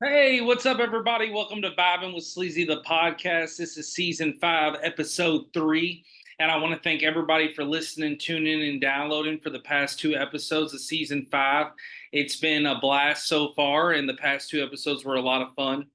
Hey, what's up, everybody? Welcome to Vibing with Sleezy, the podcast. This is season 5, episode 3. And I want to thank everybody for listening, tuning, and downloading for the past 2 episodes of season 5. It's been a blast so far, and the past 2 episodes were a lot of fun.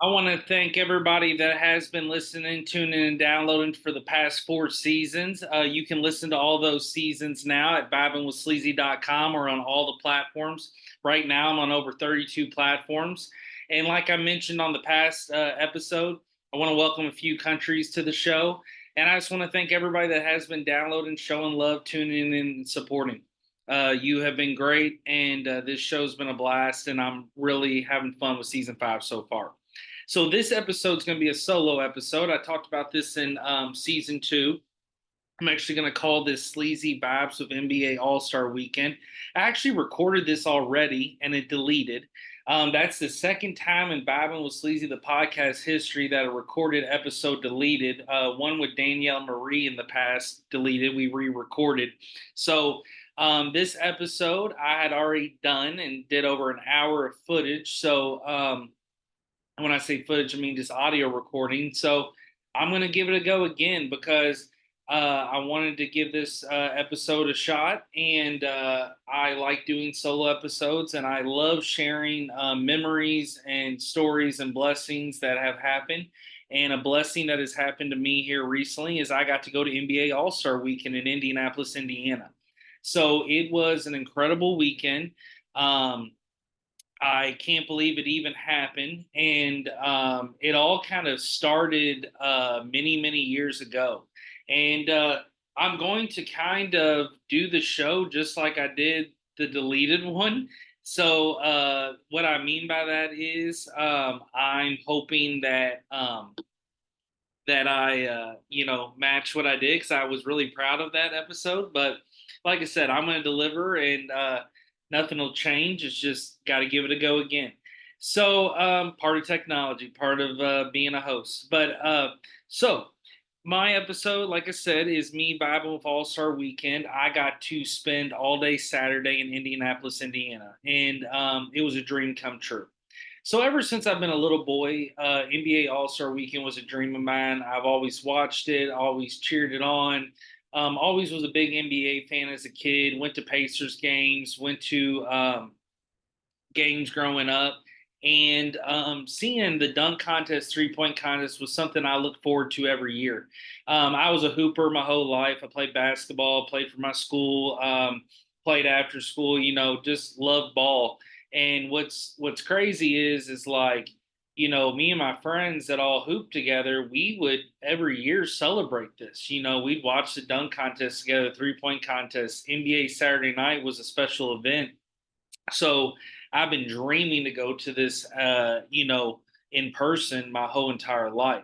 I want to thank everybody that has been listening, tuning, and downloading for the past 4 seasons. You can listen to all those seasons now at vibingwithsleazy.com or on all the platforms. Right now, I'm on over 32 platforms. And like I mentioned on the past episode, I want to welcome a few countries to the show. And I just want to thank everybody that has been downloading, showing love, tuning in, and supporting. You have been great, and this show's been a blast, and I'm really having fun with season 5 so far. So this episode is going to be a solo episode. I talked about this in season 2. I'm actually going to call this Sleezy Vibes of NBA All-Star Weekend. I actually recorded this already and it deleted. That's the second time in Vibing with Sleazy, the podcast history, that a recorded episode deleted. One with Danielle Marie in the past deleted. We re-recorded. So this episode I had already done and did over an hour of footage. So when I say footage, I mean just audio recording. So I'm going to give it a go again because I wanted to give this episode a shot, and I like doing solo episodes, and I love sharing memories and stories and blessings that have happened. And a blessing that has happened to me here recently is I got to go to NBA All Star Weekend in Indianapolis, Indiana. So it was an incredible weekend. Um, I can't believe it even happened. And it all kind of started many, many years ago. And I'm going to kind of do the show just like I did the deleted one. So, what I mean by that is I'm hoping that I, match what I did because I was really proud of that episode. But like I said, I'm going to deliver, and nothing will change. It's just got to give it a go again. So, part of technology, part of being a host. So my episode, like I said, is me vibing with All Star Weekend. I got to spend all day Saturday in Indianapolis, Indiana, and it was a dream come true. So ever since I've been a little boy, NBA All Star Weekend was a dream of mine. I've always watched it, always cheered it on. Always was a big NBA fan as a kid. Went to Pacers games, went to games growing up, and seeing the dunk contest, 3-point contest was something I look forward to every year. I was a hooper my whole life. I played basketball, played for my school, played after school. Just loved ball. And what's crazy is like, me and my friends that all hoop together, we would every year celebrate this. We'd watch the dunk contest together, 3-point contest. NBA Saturday night was a special event. So I've been dreaming to go to this, in person my whole entire life.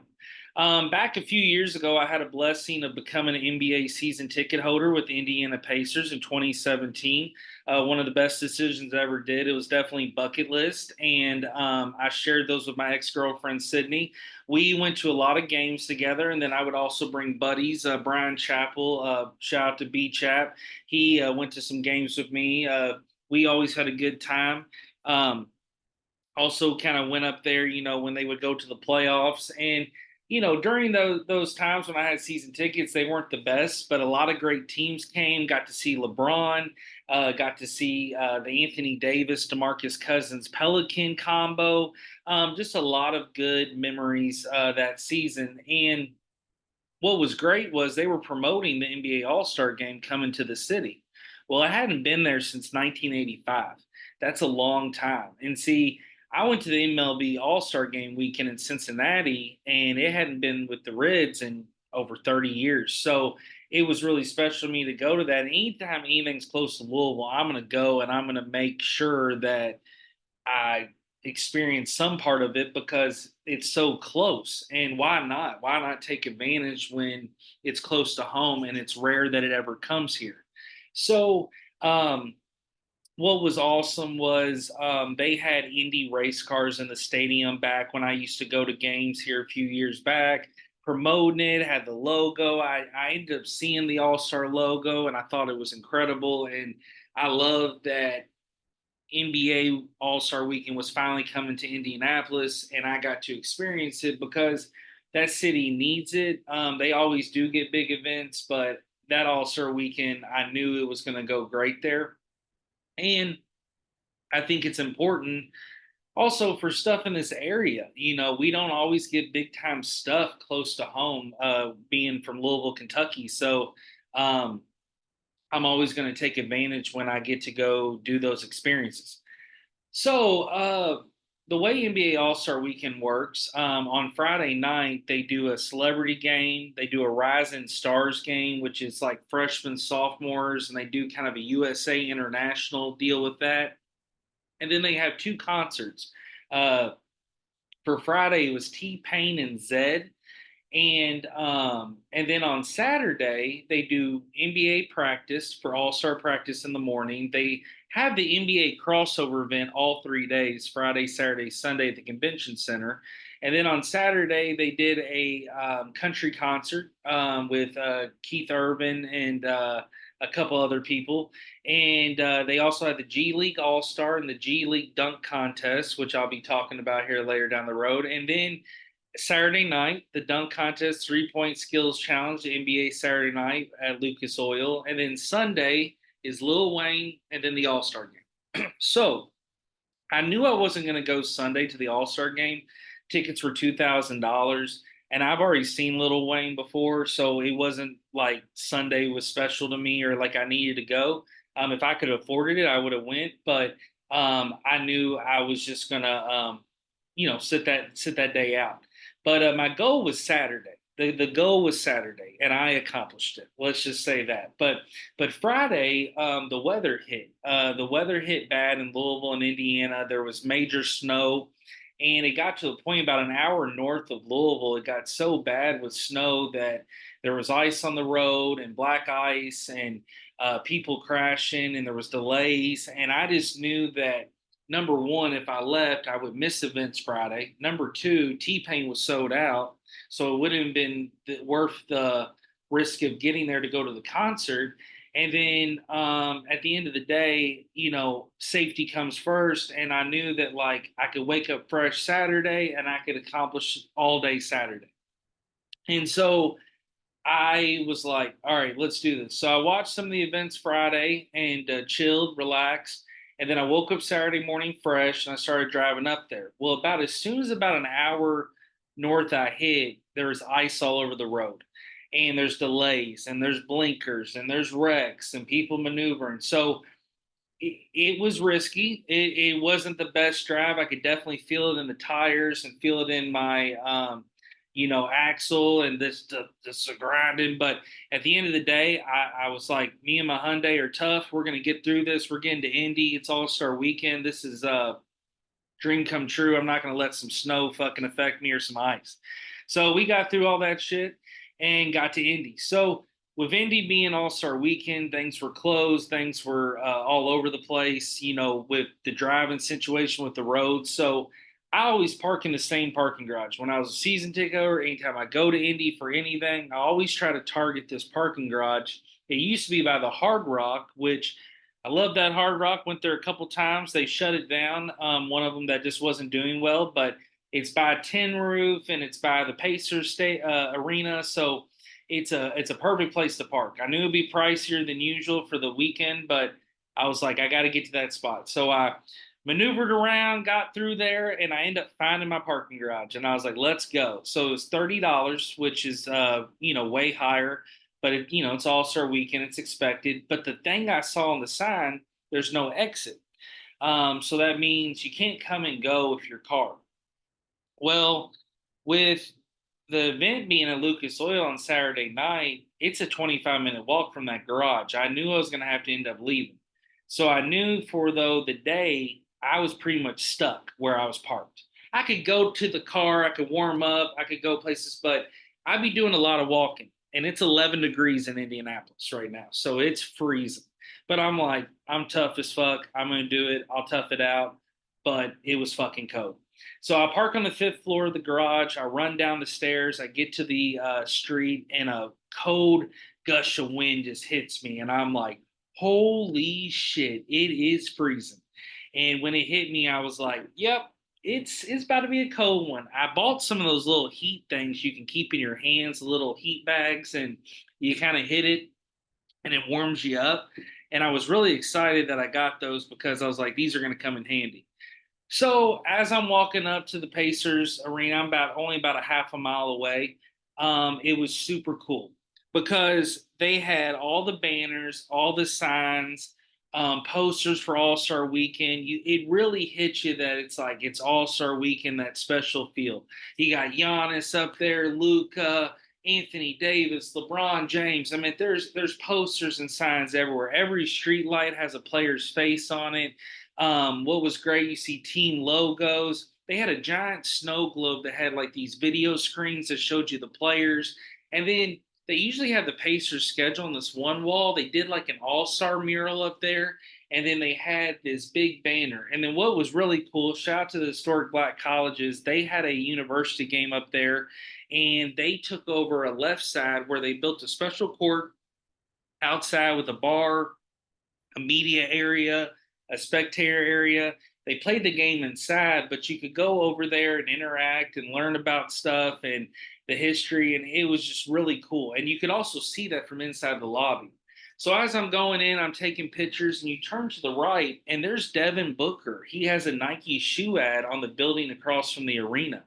Back a few years ago, I had a blessing of becoming an NBA season ticket holder with the Indiana Pacers in 2017. One of the best decisions I ever did. It was definitely bucket list, and I shared those with my ex-girlfriend Sydney. We went to a lot of games together, and then I would also bring buddies. Brian Chappell, shout out to B Chap. He went to some games with me. We always had a good time. Um, Also, kind of went up there, when they would go to the playoffs. And, during those times when I had season tickets, they weren't the best, but a lot of great teams came. Got to see LeBron, got to see the Anthony Davis, DeMarcus Cousins Pelican combo. Just a lot of good memories that season. And what was great was they were promoting the NBA All Star game coming to the city. Well, I hadn't been there since 1985. That's a long time. And see, I went to the MLB All Star game weekend in Cincinnati, and it hadn't been with the Reds in over 30 years. So it was really special to me to go to that. Anytime anything's close to Louisville, I'm going to go and I'm going to make sure that I experience some part of it because it's so close. And why not? Why not take advantage when it's close to home and it's rare that it ever comes here? So, what was awesome was they had Indy race cars in the stadium back when I used to go to games here a few years back, promoting it, had the logo. I ended up seeing the All Star logo and I thought it was incredible. And I love that NBA All-Star Weekend was finally coming to Indianapolis, and I got to experience it because that city needs it. They always do get big events, but that All-Star Weekend, I knew it was going to go great there. And I think it's important also for stuff in this area. We don't always get big time stuff close to home, being from Louisville, Kentucky. So um, I'm always going to take advantage when I get to go do those experiences. So, the way NBA All Star Weekend works, on Friday night, they do a celebrity game. They do a Rising Stars game, which is like freshmen, sophomores, and they do kind of a USA International deal with that. And then they have two concerts. Uh, for Friday, it was T Pain and Zed, and then on Saturday they do NBA practice for All-Star practice in the morning. They have the NBA crossover event all 3 days, Friday, Saturday, Sunday at the convention center. And then on Saturday they did a country concert with Keith Urban and a couple other people. And they also had the G League All Star and the G League Dunk Contest, which I'll be talking about here later down the road. And then Saturday night, the dunk contest, 3-point skills challenge, the NBA Saturday night at Lucas Oil. And then Sunday is Lil Wayne and then the All Star game. So I knew I wasn't going to go Sunday to the All Star game. Tickets were $2,000. And I've already seen Lil Wayne before. So it wasn't like Sunday was special to me or like I needed to go. If I could have afforded it, I would have went. But I knew I was just going to, sit that day out. But my goal was Saturday. The goal was Saturday, and I accomplished it. Let's just say that. But Friday, the weather hit. The weather hit bad in Louisville and Indiana. There was major snow, and it got to the point about an hour north of Louisville. It got so bad with snow that there was ice on the road and black ice and people crashing, and there was delays. And I just knew that number one, if I left, I would miss events Friday. Number two, T Pain was sold out, so it wouldn't have been worth the risk of getting there to go to the concert. And then at the end of the day, safety comes first. And I knew that like I could wake up fresh Saturday and I could accomplish all day Saturday. And so I was like, all right, let's do this. So I watched some of the events Friday and chilled, relaxed. And then I woke up Saturday morning fresh and I started driving up there. Well, about as soon as about an hour north I hit, there was ice all over the road. And there's delays and there's blinkers and there's wrecks and people maneuvering. So it was risky. It wasn't the best drive. I could definitely feel it in the tires and feel it in my axle and this grinding. But at the end of the day, I was like, me and my Hyundai are tough. We're gonna get through this. We're getting to Indy. It's All Star Weekend. This is a dream come true. I'm not gonna let some snow fucking affect me or some ice. So we got through all that shit and got to Indy. So with Indy being All Star Weekend, things were closed, things were all over the place, with the driving situation with the roads. So I always park in the same parking garage. When I was a season ticket holder, anytime I go to Indy for anything, I always try to target this parking garage. It used to be by the Hard Rock, which I love that Hard Rock. Went there a couple times. They shut it down. One of them that just wasn't doing well, but it's by Tin Roof and it's by the Pacers State Arena. So it's a perfect place to park. I knew it'd be pricier than usual for the weekend, but I was like, I got to get to that spot. So I maneuvered around, got through there, and I ended up finding my parking garage. And I was like, let's go. So it was $30, which is way higher, but it's All Star Weekend, it's expected. But the thing I saw on the sign, there's no exit. So that means you can't come and go with your car. Well, with the event being at Lucas Oil on Saturday night, it's a 25-minute walk from that garage. I knew I was going to have to end up leaving. So I knew for though the day, I was pretty much stuck where I was parked. I could go to the car, I could warm up, I could go places, but I'd be doing a lot of walking. And it's 11 degrees in Indianapolis right now. So it's freezing. But I'm like, I'm tough as fuck. I'm going to do it. I'll tough it out. But it was fucking cold. So I park on the fifth floor of the garage. I run down the stairs. I get to the street, and a cold gush of wind just hits me. And I'm like, holy shit, it is freezing. And when it hit me, I was like, yep, it's about to be a cold one. I bought some of those little heat things you can keep in your hands, little heat bags, and you kind of hit it and it warms you up. And I was really excited that I got those because I was like, these are going to come in handy. So as I'm walking up to the Pacers arena, I'm about only about a half a mile away. It was super cool because they had all the banners, all the signs, posters for All Star Weekend. It really hits you that it's like it's All Star Weekend, that special feel. You got Giannis up there, Luca, Anthony Davis, LeBron James. I mean, there's posters and signs everywhere. Every street light has a player's face on it. What was great, you see team logos. They had a giant snow globe that had like these video screens that showed you the players. And then they usually have the Pacers schedule on this one wall. They did like an all-star mural up there. And then they had this big banner. And then what was really cool, shout out to the historic black colleges, they had a university game up there. And they took over a left side where they built a special court outside with a bar, a media area, a spectator area. They played the game inside, but you could go over there and interact and learn about stuff and the history, and it was just really cool. And you could also see that from inside the lobby. So as I'm going in, I'm taking pictures, and you turn to the right, and there's Devin Booker. He has a Nike shoe ad on the building across from the arena.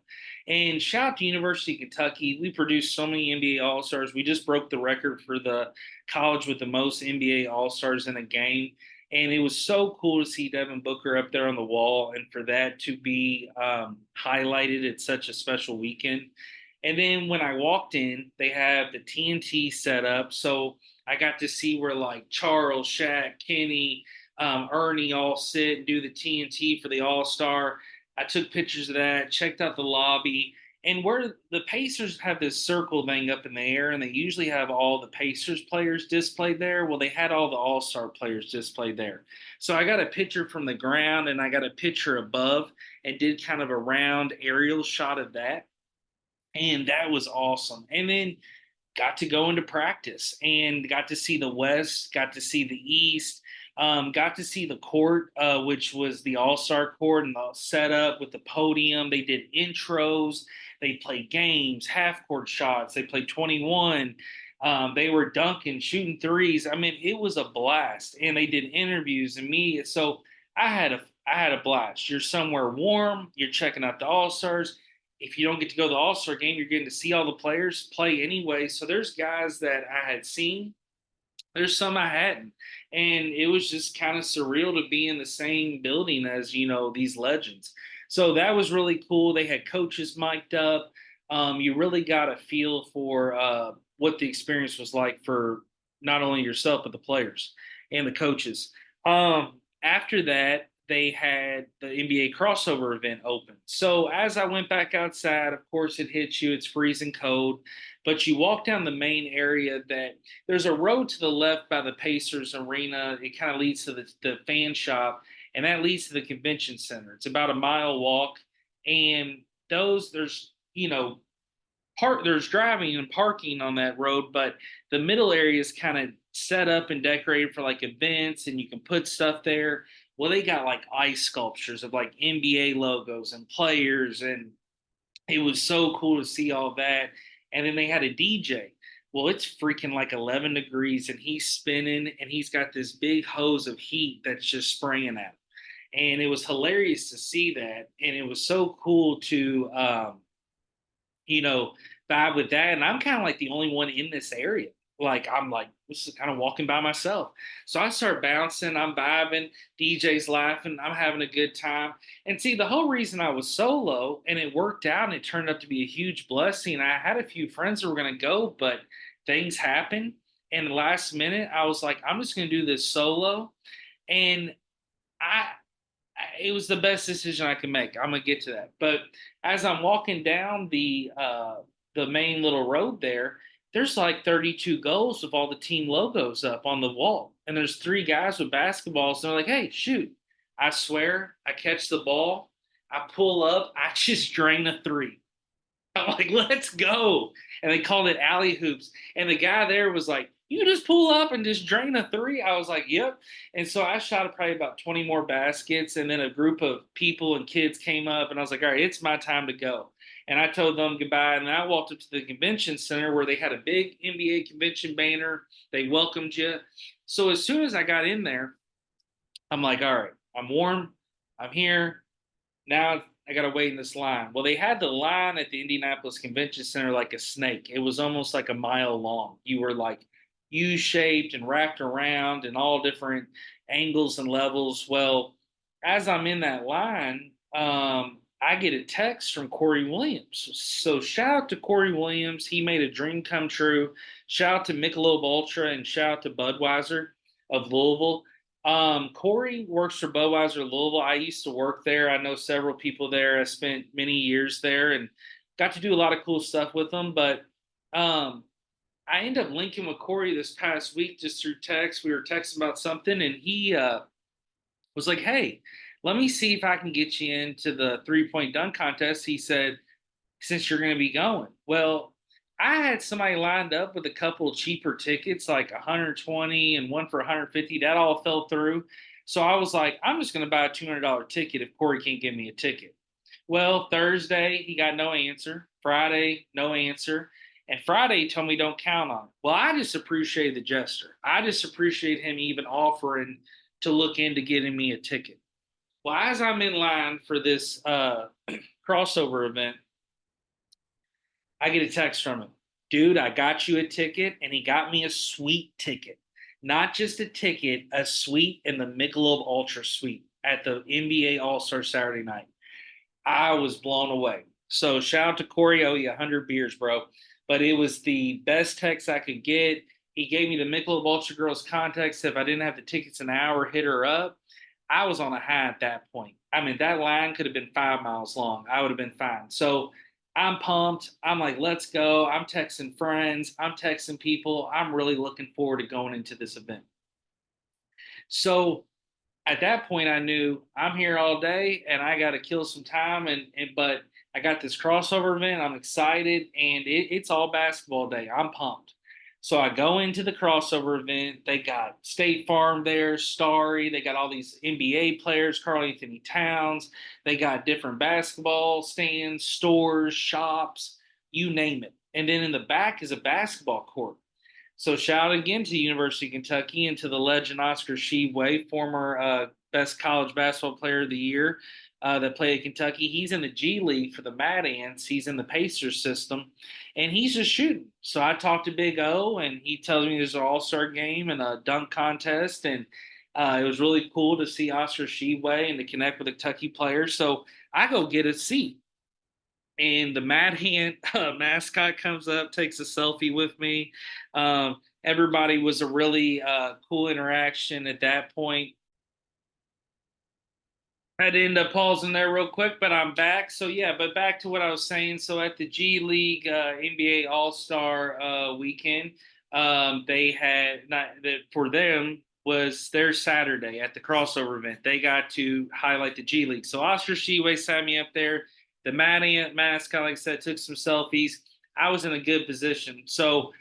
And shout out to University of Kentucky. We produced so many NBA All Stars. We just broke the record for the college with the most NBA All Stars in a game. And it was so cool to see Devin Booker up there on the wall and for that to be highlighted at such a special weekend. And then when I walked in, they have the TNT set up. So I got to see where like Charles, Shaq, Kenny, Ernie all sit and do the TNT for the All Star. I took pictures of that, checked out the lobby, and where the Pacers have this circle thing up in the air, and they usually have all the Pacers players displayed there. Well, they had all the All Star players displayed there. So I got a picture from the ground and I got a picture above and did kind of a round aerial shot of that. And that was awesome. And then got to go into practice and got to see the West, got to see the East, got to see the court, which was the All Star court and the setup with the podium. They did intros, they played games, half court shots, they played 21. They were dunking, shooting threes. I mean, it was a blast, and they did interviews and media. So I had a blast. You're somewhere warm. You're checking out the All Stars. If you don't get to go to the All Star game, you're getting to see all the players play anyway. So there's guys that I had seen, there's some I hadn't, and it was just kind of surreal to be in the same building as these legends. So that was really cool. They had coaches mic'd up. You really got a feel for what the experience was like for not only yourself but the players and the coaches. After that, they had the NBA crossover event open. So as I went back outside, of course, it hits you. It's freezing cold, but you walk down the main area that there's a road to the left by the Pacers arena. It kind of leads to the fan shop, and that leads to the convention center. It's about a mile walk, and there's driving and parking on that road, but the middle area is kind of set up and decorated for like events, and you can put stuff there. Well, they got like ice sculptures of like NBA logos and players, and it was so cool to see all that. And then they had a DJ. Well, it's freaking like 11 degrees, and he's spinning, and he's got this big hose of heat that's just spraying at him. And it was hilarious to see that, and it was so cool to you know, vibe with that. And I'm kind of like the only one in this area. Like I'm like this is kind of walking by myself. So I start bouncing, I'm vibing, DJ's laughing, I'm having a good time. And see, the whole reason I was solo and it worked out and it turned out to be a huge blessing. I had a few friends that were gonna go, but things happened. And the last minute, I was like, I'm just gonna do this solo. And I it was the best decision I could make. I'm gonna get to that. But as I'm walking down the main little road there, there's like 32 goals with all the team logos up on the wall, and there's three guys with basketballs. And they're like, "Hey, shoot!" I swear, I catch the ball, I pull up, I just drain a three. I'm like, let's go. And they called it alley hoops. And the guy there was like, you just pull up and just drain a three? I was like, yep. And so I shot probably about 20 more baskets. And then a group of people and kids came up, and I was like, all right, it's my time to go. And I told them goodbye. And I walked up to the convention center where they had a big NBA convention banner. They welcomed you. So as soon as I got in there, I'm like, all right, I'm warm. I'm here. Now I got to wait in this line. Well, they had the line at the Indianapolis Convention Center like a snake. It was almost like a mile long. You were like U shaped and wrapped around in all different angles and levels. Well, as I'm in that line, I get a text from Cory Williams. So shout out to Cory Williams. He made a dream come true. Shout out to Michelob Ultra and shout out to Budweiser of Louisville. Cory works for Budweiser Louisville. I used to work there. I know several people there. I spent many years there and got to do a lot of cool stuff with them. But um, I ended up linking with Cory this past week just through text. We were texting about something, and he was like, "Hey, let me see if I can get you into the 3 point dunk contest." He said, "Since you're going to be going." Well, I had somebody lined up with a couple of cheaper tickets, like 120 and one for 150. That all fell through. So I was like, I'm just going to buy a $200 ticket if Cory can't give me a ticket. Well, Thursday, he got no answer. Friday, no answer. And Friday, he told me don't count on it. Well, I just appreciate the gesture. I just appreciate him even offering to look into getting me a ticket. Well, as I'm in line for this crossover event, I get a text from him. Dude, I got you a ticket, and he got me a suite ticket. Not just a ticket, a suite in the Michelob Ultra suite at the NBA All Star Saturday night. I was blown away. So shout out to Cory. Oh, yeah, 100 beers, bro. But it was the best text I could get. He gave me the Michelob Ultra Girls context. If I didn't have the tickets an hour, hit her up. I was on a high at that point. I mean, that line could have been 5 miles long. I would have been fine. So I'm pumped. I'm like, let's go. I'm texting friends. I'm texting people. I'm really looking forward to going into this event. So at that point I knew I'm here all day and I got to kill some time and but I got this crossover event. I'm excited and it's all basketball day. I'm pumped. So I go into the crossover event. They got State Farm there, Starry. They got all these NBA players, Karl Anthony Towns. They got different basketball stands, stores, shops, you name it. And then in the back is a basketball court. So shout out again to the University of Kentucky and to the legend Oscar Tshiebwe, former best college basketball player of the year that played at Kentucky. He's in the G League for the Mad Ants. He's in the Pacers system, and he's just shooting. So I talked to Big O, and he tells me there's an All-Star game and a dunk contest, and it was really cool to see Oscar Tshiebwe and to connect with the Kentucky players. So I go get a seat and the Mad Hand mascot comes up, takes a selfie with me. Everybody was a really cool interaction at that point. I had to end up pausing there real quick, but I'm back. So yeah, but back to what I was saying. So at the G League NBA All Star weekend, they had not that for them was their Saturday at the crossover event. They got to highlight the G League. So Oscar Sheway signed me up there. The Mad Ant mascot, like I said, took some selfies. I was in a good position. So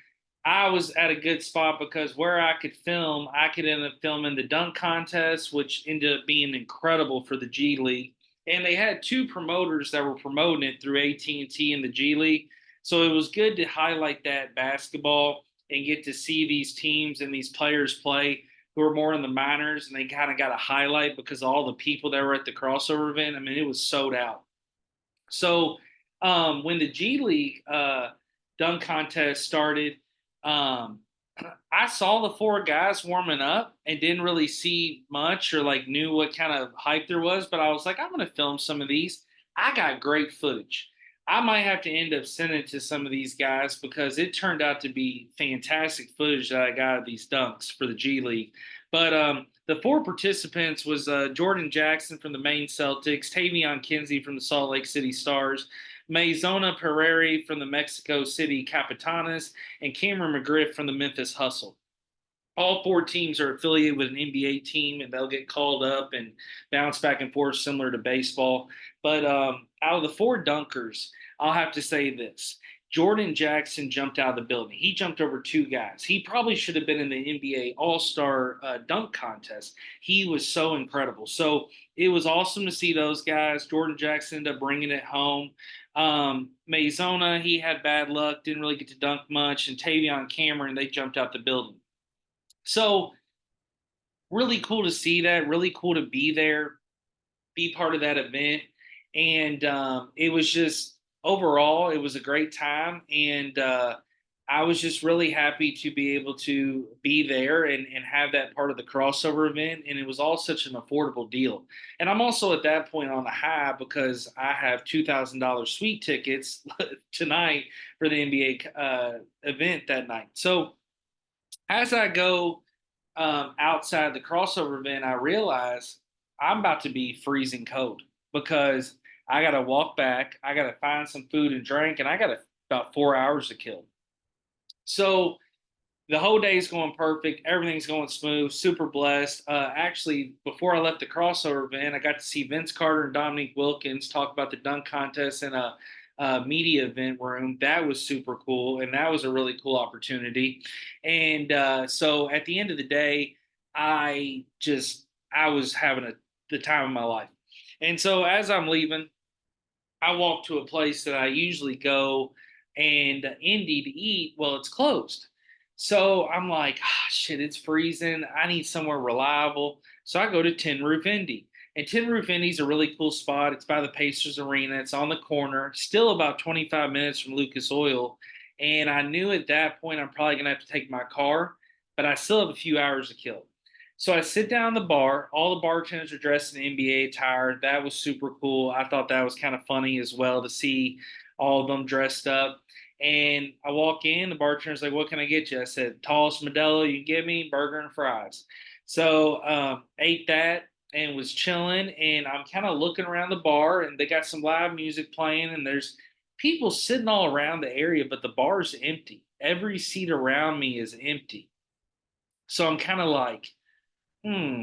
I was at a good spot because where I could film, I could end up filming the dunk contest, which ended up being incredible for the G League. And they had two promoters that were promoting it through AT&T and the G League. So it was good to highlight that basketball and get to see these teams and these players play who are more in the minors. And they kind of got a highlight because all the people that were at the crossover event, I mean, it was sold out. So when the G League dunk contest started, um, I saw the four guys warming up and didn't really see much or like knew what kind of hype there was, but I was like, I'm going to film some of these. I got great footage. I might have to end up sending it to some of these guys because it turned out to be fantastic footage that I got of these dunks for the G League. But the four participants was Jordan Jackson from the Maine Celtics, Tavion Kinsey from the Salt Lake City Stars, Maizona Pereira from the Mexico City Capitanes, and Cameron McGriff from the Memphis Hustle. All four teams are affiliated with an NBA team, and they'll get called up and bounce back and forth, similar to baseball. But out of the four dunkers, I'll have to say this: Jordan Jackson jumped out of the building. He jumped over two guys. He probably should have been in the NBA All-Star dunk contest. He was so incredible. So it was awesome to see those guys. Jordan Jackson ended up bringing it home. Mazona, he had bad luck, didn't really get to dunk much. And Tavion Cameron, they jumped out the building. So really cool to see that. Really cool to be there, be part of that event. And it was just overall, it was a great time. And I was just really happy to be able to be there and have that part of the crossover event. And it was all such an affordable deal. And I'm also at that point on the high because I have $2,000 suite tickets tonight for the NBA event that night. So as I go outside the crossover event, I realize I'm about to be freezing cold because I got to walk back. I got to find some food and drink, and I got about 4 hours to kill. So the whole day is going perfect. Everything's going smooth. Super blessed. Actually, before I left the crossover event, I got to see Vince Carter and Dominique Wilkins talk about the dunk contest in a media event room. That was super cool, and that was a really cool opportunity. And so at the end of the day, I was having the time of my life. And so as I'm leaving, I walk to a place that I usually go and Indy to eat. Well, it's closed. So I'm like, ah, shit, it's freezing. I need somewhere reliable. So I go to Tin Roof Indy. And Tin Roof Indy is a really cool spot. It's by the Pacers Arena. It's on the corner, still about 25 minutes from Lucas Oil. And I knew at that point I'm probably going to have to take my car, but I still have a few hours to kill. So I sit down in the bar. All the bartenders are dressed in NBA attire. That was super cool. I thought that was kind of funny as well to see all of them dressed up. And I walk in, the bartender's like, "What can I get you?" I said, "Tallest Modelo you can give me, burger and fries." So ate that and was chilling. And I'm kind of looking around the bar, and they got some live music playing, and there's people sitting all around the area, but the bar's empty. Every seat around me is empty. So I'm kind of like, hmm,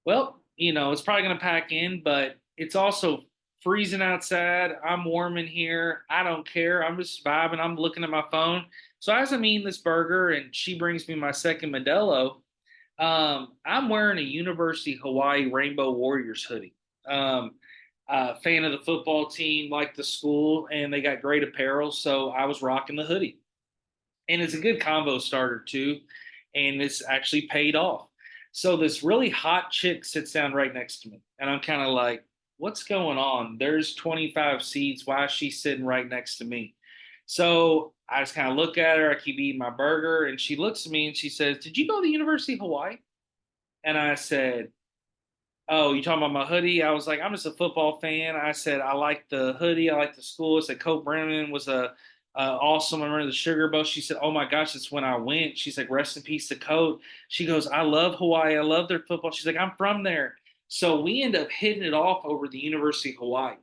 well, it's probably going to pack in, but it's also freezing outside. I'm warm in here. I don't care. I'm just vibing. I'm looking at my phone. So as I'm eating this burger and she brings me my second Modelo, I'm wearing a University of Hawaii Rainbow Warriors hoodie. Fan of the football team, like the school, and they got great apparel. So I was rocking the hoodie. And it's a good combo starter too, and it's actually paid off. So this really hot chick sits down right next to me, and I'm kind of like, "What's going on? There's 25 seats. Why is she sitting right next to me?" So I just kind of look at her. I keep eating my burger, and she looks at me and she says, "Did you go to the University of Hawaii?" And I said, "Oh, you talking about my hoodie?" I was like, "I'm just a football fan." I said, "I like the hoodie. I like the school." I said, "Coach Brennan was awesome. I remember the Sugar Bowl." She said, "Oh my gosh, it's when I went." She's like, "Rest in peace to Coach." She goes, "I love Hawaii. I love their football." She's like, "I'm from there." So we end up hitting it off over the University of Hawaii.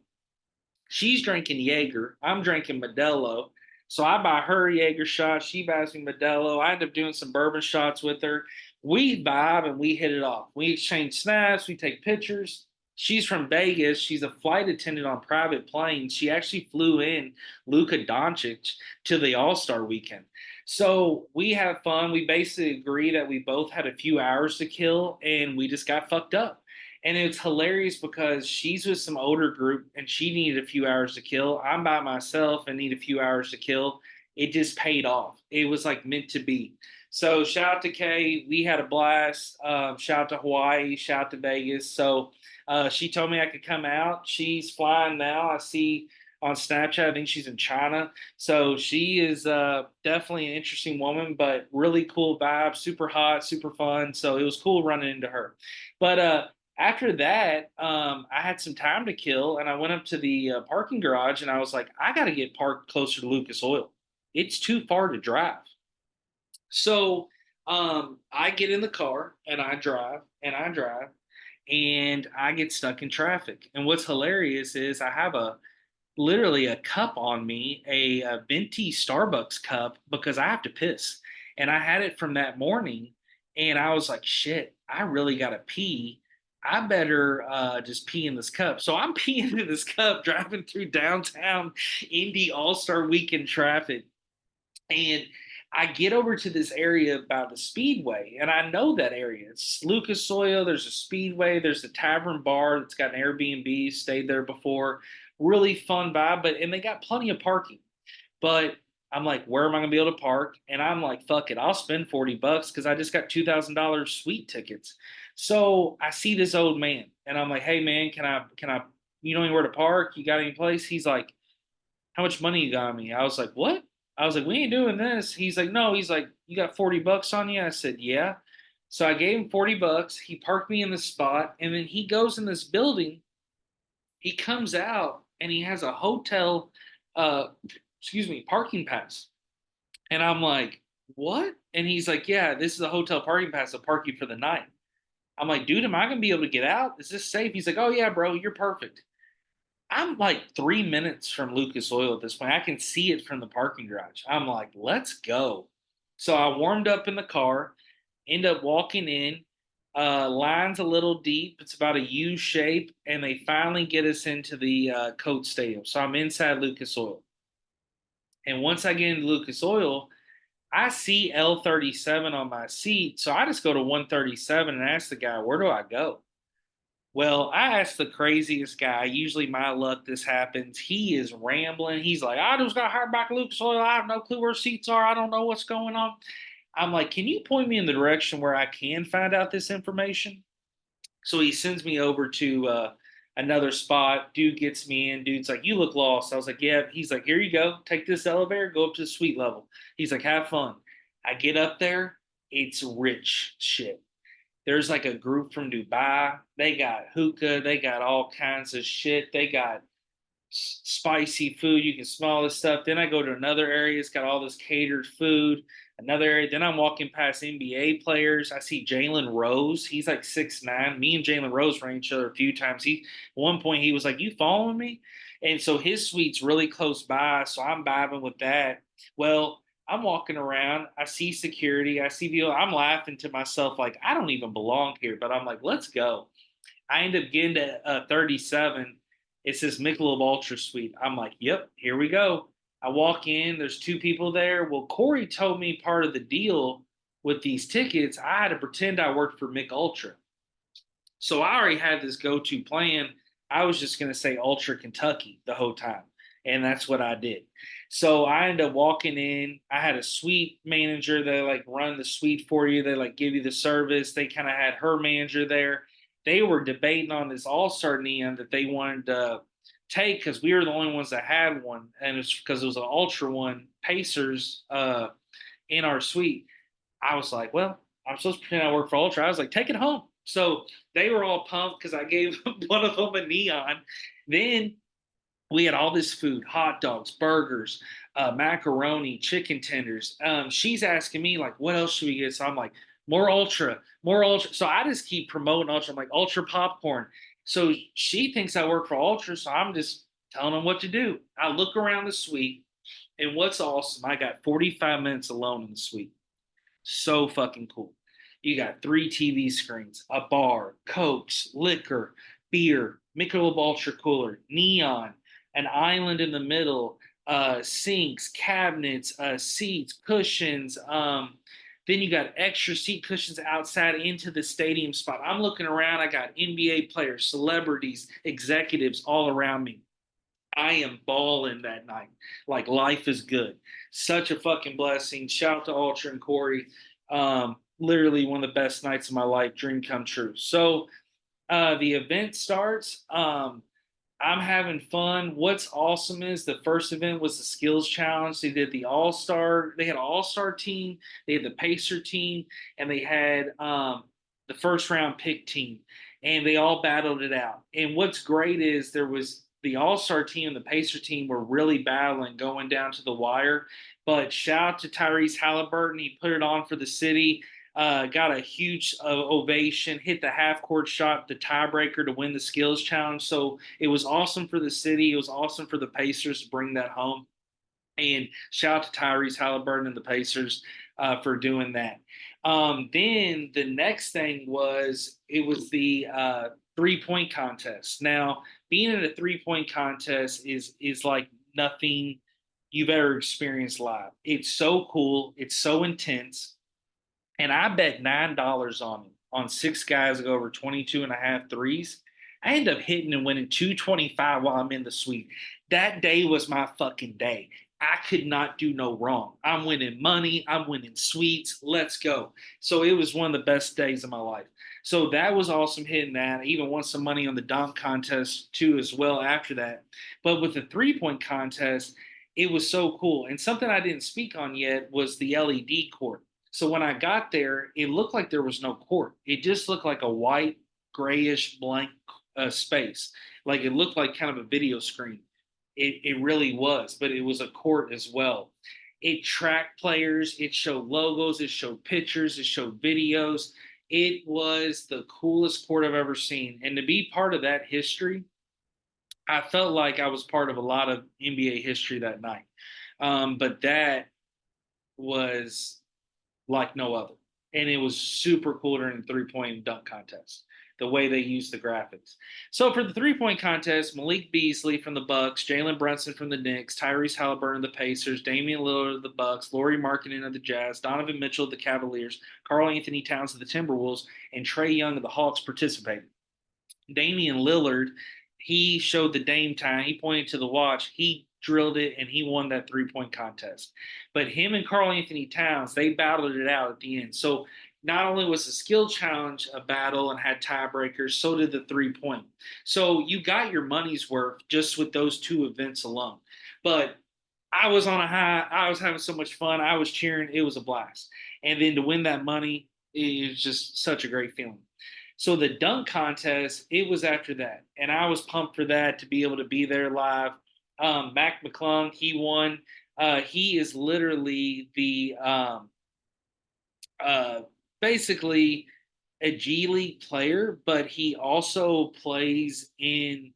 She's drinking Jaeger. I'm drinking Modelo. So I buy her Jaeger shots. She buys me Modelo. I end up doing some bourbon shots with her. We vibe and we hit it off. We exchange snaps. We take pictures. She's from Vegas. She's a flight attendant on private planes. She actually flew in Luka Doncic to the All Star weekend. So we have fun. We basically agree that we both had a few hours to kill and we just got fucked up. And it's hilarious because she's with some older group and she needed a few hours to kill. I'm by myself and need a few hours to kill. It just paid off. It was like meant to be. So shout out to Kay. We had a blast. Shout out to Hawaii. Shout out to Vegas. So she told me I could come out. She's flying now. I see on Snapchat. I think she's in China. So she is definitely an interesting woman, but really cool vibe, super hot, super fun. So it was cool running into her. But after that, I had some time to kill, and I went up to the parking garage, and I was like, I got to get parked closer to Lucas Oil. It's too far to drive. So I get in the car and I drive and I drive and I get stuck in traffic. And what's hilarious is I have a literally a cup on me, a venti Starbucks cup because I have to piss. And I had it from that morning and I was like, shit, I really got to pee. I better just pee in this cup. So I'm peeing in this cup, driving through downtown Indy All Star Weekend traffic. And I get over to this area about the Speedway, and I know that area. It's Lucas Oil. There's a Speedway. There's a tavern bar that's got an Airbnb. Stayed there before. Really fun vibe, but and they got plenty of parking. But I'm like, where am I going to be able to park? And I'm like, fuck it, I'll spend $40 because I just got $2,000 suite tickets. So I see this old man, and I'm like, hey man, can I, you know anywhere to park? You got any place? He's like, how much money you got on me? I was like, what? I was like, we ain't doing this. He's like, no. He's like, you got $40 on you? I said, yeah. So I gave him $40. He parked me in the spot, and then he goes in this building. He comes out and he has a hotel, uh, excuse me, parking pass. And I'm like, what? And he's like, yeah, this is a hotel parking pass to park you for the night. I'm like, dude, am I gonna be able to get out? Is this safe? He's like, oh yeah, bro, you're perfect. I'm like 3 minutes from Lucas Oil at this point. I can see it from the parking garage. I'm like, let's go. So I warmed up in the car, end up walking in. Line's a little deep. It's about a U shape, and they finally get us into the Coat Stadium. So I'm inside Lucas Oil. And once I get into Lucas Oil, I see L37 on my seat. So I just go to 137 and ask the guy, where do I go? Well, I asked the craziest guy. Usually, my luck, this happens. He is rambling. He's like, I just got hired back Lucas Oil. I have no clue where seats are. I don't know what's going on. I'm like, can you point me in the direction where I can find out this information? So he sends me over to another spot. Dude gets me in. Dude's like, you look lost. I was like, yeah. He's like, here you go. Take this elevator, go up to the suite level. He's like, have fun. I get up there. It's rich shit. There's like a group from Dubai. They got hookah. They got all kinds of shit. They got spicy food. You can smell this stuff. Then I go to another area. It's got all this catered food. Another area. Then I'm walking past NBA players. I see Jalen Rose. He's like 6'9". Me and Jalen Rose ran each other a few times. At one point he was like, "You following me?" And so his suite's really close by. So I'm vibing with that. Well, I'm walking around. I see security. I see people. I'm laughing to myself like I don't even belong here. But I'm like, let's go. I end up getting to 37. It says Michelob Ultra Suite. I'm like, yep, here we go. I walk in. There's two people there. Well, Cory told me part of the deal with these tickets, I had to pretend I worked for Mick Ultra. So I already had this go-to plan. I was just going to say Ultra Kentucky the whole time. And that's what I did. So I ended up walking in. I had a suite manager. They like run the suite for you. They like give you the service. They kind of had her manager there. They were debating on this all-star neon that they wanted to take because we were the only ones that had one. And it's because it was an Ultra one Pacers in our suite. I was like, well, I'm supposed to pretend I work for Ultra. I was like, take it home. So they were all pumped because I gave one of them a neon. Then we had all this food: hot dogs, burgers, macaroni, chicken tenders. She's asking me like, what else should we get? So I'm like, more ultra, more ultra. So I just keep promoting ultra. I'm like, ultra popcorn. So she thinks I work for Ultra, so I'm just telling them what to do. I look around the suite, and what's awesome, I got 45 minutes alone in the suite. So fucking cool. You got three TV screens, a bar, cokes, liquor, beer, Michelob Ultra cooler, neon, an island in the middle, sinks, cabinets, seats, cushions. Then you got extra seat cushions outside into the stadium spot. I'm looking around. I got NBA players, celebrities, executives all around me. I am balling that night. Like life is good. Such a fucking blessing. Shout out to Ultra and Cory. Literally one of the best nights of my life. Dream come true. So the event starts. I'm having fun. What's awesome is the first event was the skills challenge. They did the all star. They had an all star team. They had the Pacer team, and they had the first round pick team, and they all battled it out. And what's great is there was the all star team and the Pacer team were really battling going down to the wire. But shout out to Tyrese Halliburton. He put it on for the city. Got a huge ovation, hit the half court shot, the tiebreaker to win the skills challenge. So it was awesome for the city. It was awesome for the Pacers to bring that home. And shout out to Tyrese Halliburton and the Pacers for doing that. Then the next thing was it was the 3 point contest. Now, being in a 3 point contest is like nothing you've ever experienced live. It's so cool. It's so intense. And I bet $9 on it on six guys to go over 22 and a half threes. I end up hitting and winning 225 while I'm in the suite. That day was my fucking day. I could not do no wrong. I'm winning money. I'm winning sweets. Let's go. So it was one of the best days of my life. So that was awesome hitting that. I even won some money on the dunk contest too, as well after that. But with the 3 point contest, it was so cool. And something I didn't speak on yet was the LED court. So when I got there, it looked like there was no court. It just looked like a white, grayish, blank space. Like it looked like kind of a video screen. It really was, but it was a court as well. It tracked players, it showed logos, it showed pictures, it showed videos. It was the coolest court I've ever seen. And to be part of that history, I felt like I was part of a lot of NBA history that night. But that was like no other. And it was super cool during the 3 point dunk contest, the way they used the graphics. So for the 3 point contest, Malik Beasley from the Bucks, Jalen Brunson from the Knicks, Tyrese Halliburton of the Pacers, Damian Lillard of the Bucks, Lauri Markkanen of the Jazz, Donovan Mitchell of the Cavaliers, Karl Anthony Towns of the Timberwolves, and Trae Young of the Hawks participated. Damian Lillard, he showed the Dame time. He pointed to the watch. He drilled it and he won that 3 point contest. But him and Karl Anthony Towns, they battled it out at the end. So not only was the skill challenge a battle and had tiebreakers, so did the 3 point. So you got your money's worth just with those two events alone. But I was on a high. I was having so much fun. I was cheering. It was a blast. And then to win that money is just such a great feeling. So the dunk contest, it was after that, and I was pumped for that to be able to be there live. Mac McClung, he won. He is literally the uh, basically a G League player, but he also plays in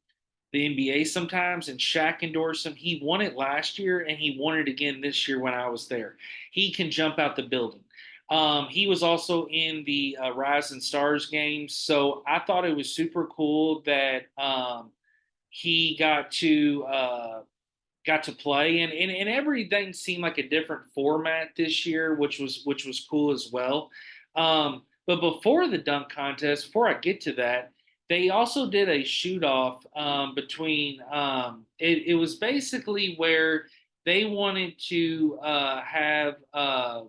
the NBA sometimes, and Shaq endorsed him. He won it last year, and he won it again this year when I was there. He can jump out the building. He was also in the Rising Stars games, so I thought it was super cool that he got to play, and everything seemed like a different format this year, which was cool as well. But before the dunk contest, before I get to that, they also did a shoot off between. It was basically where they wanted to have a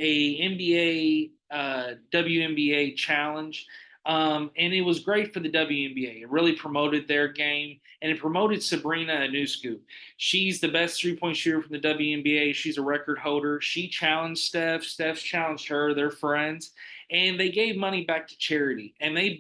NBA WNBA challenge. And it was great for the WNBA. It really promoted their game and it promoted Sabrina Ionescu. She's the best 3 point shooter from the WNBA. She's a record holder. She challenged Steph. Steph's challenged her. They're friends. And they gave money back to charity. And they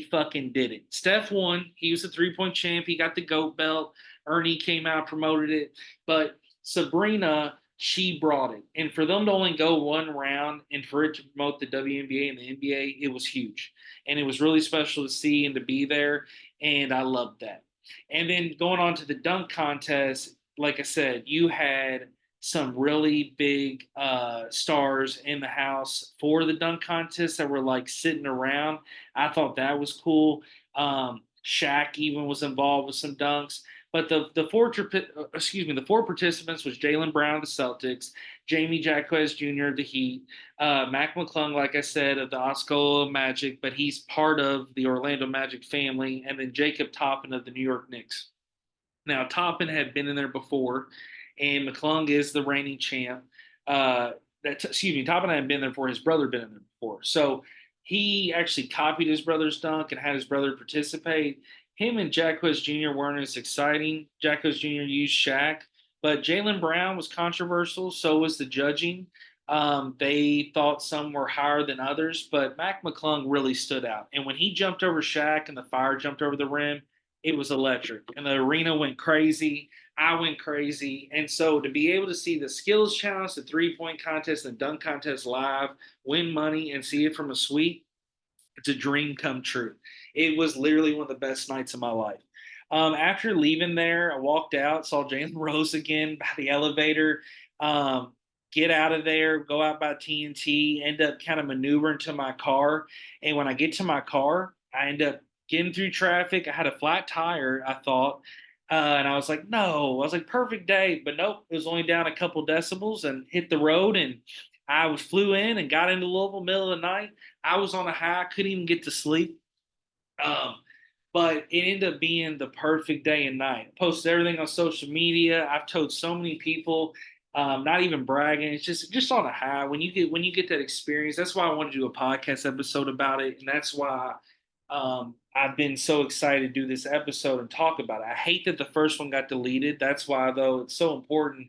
fucking did it. Steph won. He was a 3 point champ. He got the GOAT belt. Ernie came out, promoted it. But Sabrina, she brought it. And for them to only go one round and for it to promote the WNBA and the NBA, it was huge. And it was really special to see and to be there. And I loved that. And then going on to the dunk contest, like I said, you had some really big stars in the house for the dunk contest that were like sitting around. I thought that was cool. Shaq even was involved with some dunks. But the four participants was Jalen Brown of the Celtics, Jamie Jacquez Jr. of the Heat, Mac McClung, like I said, of the Osceola Magic, but he's part of the Orlando Magic family, and then Jacob Toppin of the New York Knicks. Now Toppin had been in there before, and McClung is the reigning champ. Toppin hadn't been there before; his brother had been in there before, so he actually copied his brother's dunk and had his brother participate. Him and Jacquez Jr. weren't as exciting. Jacquez Jr. used Shaq, but Jalen Brown was controversial. So was the judging. They thought some were higher than others, but Mac McClung really stood out. And when he jumped over Shaq and the fire jumped over the rim, it was electric. And the arena went crazy. I went crazy. And so to be able to see the skills challenge, the 3 point contest, and dunk contest live, win money, and see it from a suite, it's a dream come true. It was literally one of the best nights of my life. After leaving there, I walked out, saw Jalen Rose again by the elevator. Um, get out of there, go out by TNT, end up kind of maneuvering to my car. And when I get to my car, I end up getting through traffic. I had a flat tire, I thought. And I was like, no, I was like, perfect day. But nope, it was only down a couple decibels and hit the road. And I was flew in and got into Louisville middle of the night. I was on a high, couldn't even get to sleep. Um, but it ended up being the perfect day and night. I posted everything on social media. I've told so many people, not even bragging. It's just on a high. When you get that experience, that's why I want to do a podcast episode about it, and that's why I've been so excited to do this episode and talk about it. I hate that the first one got deleted. That's why, though, it's so important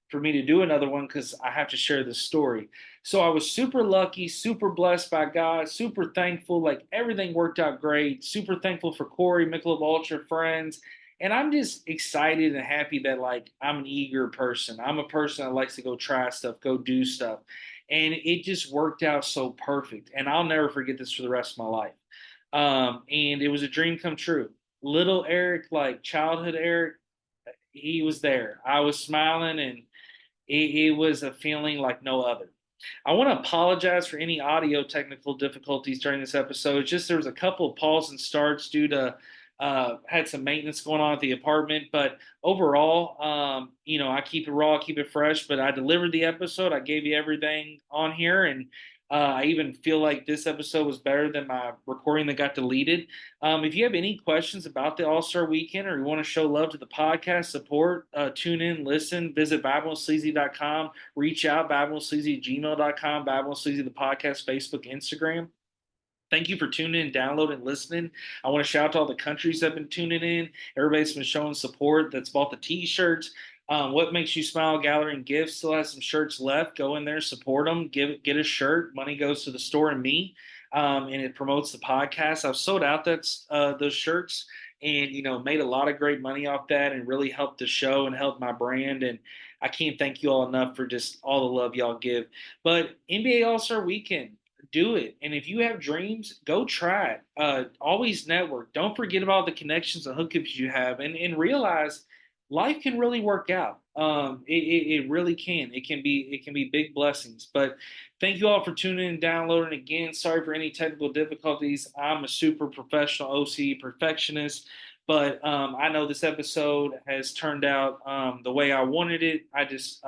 for me to do another one because I have to share this story. So I was super lucky, super blessed by God, super thankful. Like everything worked out great. Super thankful for Cory, Michelob Ultra friends. And I'm just excited and happy that like I'm an eager person. I'm a person that likes to go try stuff, go do stuff. And it just worked out so perfect. And I'll never forget this for the rest of my life. And it was a dream come true. Little Eric, like childhood Eric, he was there. I was smiling and it was a feeling like no other. I want to apologize for any audio technical difficulties during this episode. It's just there was a couple of pauses and starts due to had some maintenance going on at the apartment, but overall, I keep it raw, keep it fresh. But I delivered the episode. I gave you everything on here, and I even feel like this episode was better than my recording that got deleted. If you have any questions about the All Star Weekend or you want to show love to the podcast, support, tune in, listen, visit BibleSleazy.com, reach out, BibleSleazy@gmail.com, BibleSleazy, the podcast, Facebook, Instagram. Thank you for tuning in, downloading, listening. I want to shout out to all the countries that have been tuning in. Everybody's been showing support that's bought the t-shirts. What Makes You Smile Gallery and Gifts still has some shirts left. Go in there, support them, get a shirt. Money goes to the store and me, and it promotes the podcast. I've sold out those shirts, and made a lot of great money off that, and really helped the show and helped my brand. And I can't thank you all enough for just all the love y'all give. But NBA All Star Weekend, do it. And if you have dreams, go try it. Always network. Don't forget about the connections and hookups you have, and realize life can really work out. It really can. It can be big blessings. But thank you all for tuning in and downloading again. Sorry for any technical difficulties. I'm a super professional OCD perfectionist. But I know this episode has turned out the way I wanted it. I just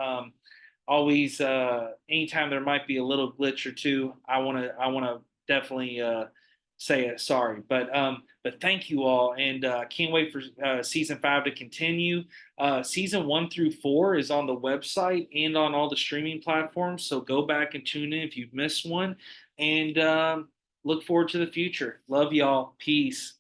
always anytime there might be a little glitch or two, I want to definitely say it sorry. But thank you all, and can't wait for season 5 to continue. Season 1 through 4 is on the website and on all the streaming platforms, so go back and tune in if you've missed one, and look forward to the future. Love y'all. Peace.